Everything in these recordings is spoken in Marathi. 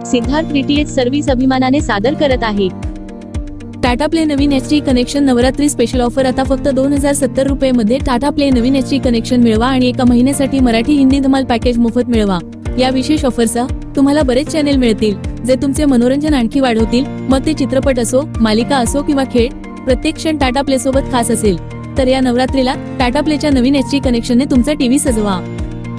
सिद्धार्थ डीटीएच सर्व्हिस अभिमानाने सादर करत आहे टाटा प्ले नवीन HD connection Navratri special offer आता फक्त 2070 रुपये मध्ये टाटा प्ले नवीन एचडी कनेक्शन मिळवा आणि एका महिन्यासाठी मराठी हिंदी धमाल पॅकेज मोफत मिळवा। या विशेष ऑफरसह तुम्हाला बरेच चॅनेल मिळतील जे तुमचे मनोरंजन आणखी वाढवतील। मग ते चित्रपट असो, मालिका असो किंवा खेळ, प्रत्येक क्षण टाटा प्ले सोबत खास असेल। तर या नवरात्रीला टाटा प्लेच्या नवीन एचडी कनेक्शनने तुमचा टीव्ही सजवा।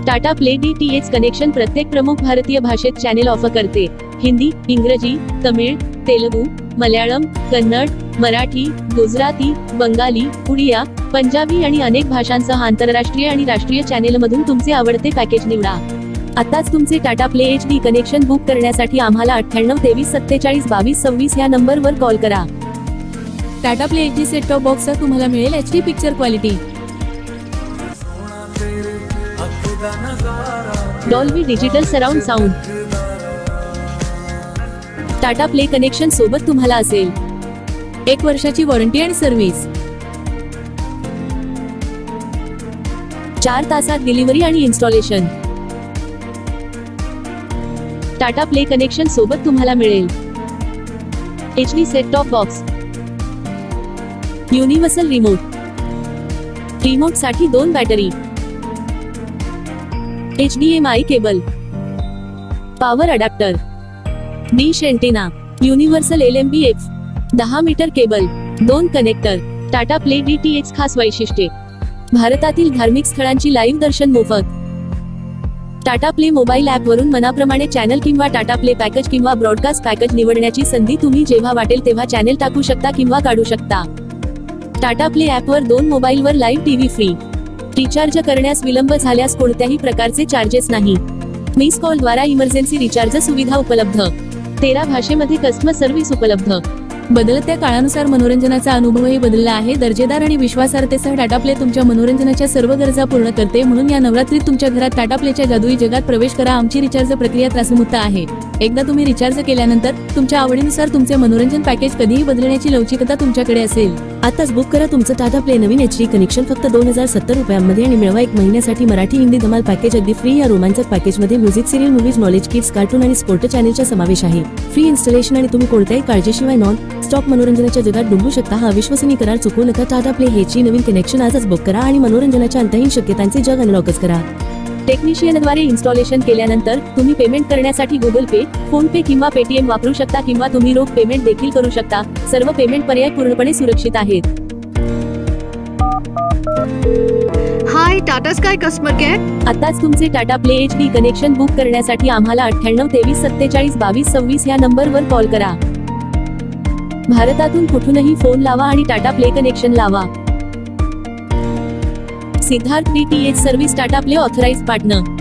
टाटा प्ले डीटीएच कनेक्शन प्रत्येक प्रमुख भारतीय भाषेत चॅनेल ऑफर करते। हिंदी, इंग्रजी, तमिळ, तेलुगू, मल्याळम, कन्नड, मराठी, गुजराती, बंगाली, उडिया, पंजाबी आणि अनेक भाषांसह आंतरराष्ट्रीय आणि राष्ट्रीय चॅनेलमधून तुमचे आवडते पॅकेज निवडा। आताच तुमचे Tata play HD connection book करण्यासाठी आम्हाला 98 23 47 22 26 या नंबरवर कॉल करा। Tata play HD set top बॉक्सचा तुम्हाला मिळेल HD picture quality, Dolby digital surround sound. Tata play connection सोबत तुम्हाला असेल 1 वर्षाची वॉरंटी आणि सर्व्हिस, 4 तासात डिलिव्हरी आणि इन्स्टॉलेशन। टाटा प्ले कनेक्शन सोबत तुम्हाला मिळेल HD set top box, universal remote साठी 2 battery, HDMI cable, power adapter, dish antenna, universal LMBF, 10 meter cable, 2 connector. Tata play DTH खास वैशिष्ट्ये: भारतातील धार्मिक स्थळांची लाईव्ह दर्शन मोफत। टाटा प्ले मोबाईल ऍप वरून मनाप्रमाणे चॅनल किंवा टाटा प्ले पॅकेज किंवा ब्रॉडकास्ट पॅकेज निवडण्याची संधी। तुम्ही जेव्हा वाटेल तेव्हा चॅनल टाकू शकता किंवा काढू शकता। टाटा प्ले ऍप वर 2 मोबाईलवर लाईव्ह टीव्ही फ्री। रिचार्ज करण्यास विलंब झाल्यास कोणत्याही प्रकारचे चार्जेस नाही। मिस कॉल द्वारा इमर्जन्सी रिचार्ज सुविधा उपलब्ध। 13 भाषेमध्ये कस्टमर सर्व्हिस उपलब्ध। बदलत्या काळानुसार मनोरंजनाचा अनुभवही बदलला आहे। दर्जेदार आणि विश्वासार्हतेसह टाटा प्ले तुमच्या मनोरंजनाच्या सर्व गरजा पूर्ण करते। म्हणून या नवरात्रीत तुमच्या घरात टाटा प्लेच्या जादुई जगात प्रवेश करा। आमची रिचार्ज प्रक्रिया त्रासमुक्त आहे। एकदा तुम्ही रिचार्ज केल्यानंतर तुमच्या आवडीनुसार तुमचे मनोरंजन पॅकेज कधीही बदलण्याची लवचिकता तुमच्याकडे असेल। आताच बुक करा तुमचं टाटा प्ले नवीन एचडी कनेक्शन फक्त 2070 रुपयांमध्ये आणि मिळवा 1 महिन्यासाठी मराठी हिंदी धमाल पॅकेज अगदी फ्री। या रोमांचक पॅकेज मध्ये music, serial, movies, knowledge, kids, cartoon आणि स्पोर्ट चॅनेलचा समावेश आहे। फ्री इन्स्टॉलेशन आणि तुम्ही कोणत्याही काळजीशिवाय नॉन स्टॉप मनोरंजनाच्या जगात डुंबू शकता। हा अविश्वसनीय करार चुकवू नका। टाटा प्ले एचडी नवीन कनेक्शन आजच बुक करा आणि मनोरंजनाच्या अंतहीन शक्यतांचे जग अनलॉकच करा। टेक्निशियनद्वारे इन्स्टॉलेशन केल्यानंतर तुम्ही पेमेंट करण्यासाठी गुगल पे, फोन पे किंवा पेटीएम वापरू शकता किंवा तुम्ही रोख पेमेंट देखील करू शकता। सर्व पेमेंट पर्याय पूर्णपणे सुरक्षित आहेत। हाय टाटा स्काय कस्टमर केअर। आताच तुमचे Tata play HD connection book करण्यासाठी आम्हाला 98 23 47 22 26 या नंबरवर कॉल करा। भारतातून कुठूनही फोन लावा आणि टाटा प्ले कनेक्शन लावा। Siddharth DTH service Tata play authorised partner.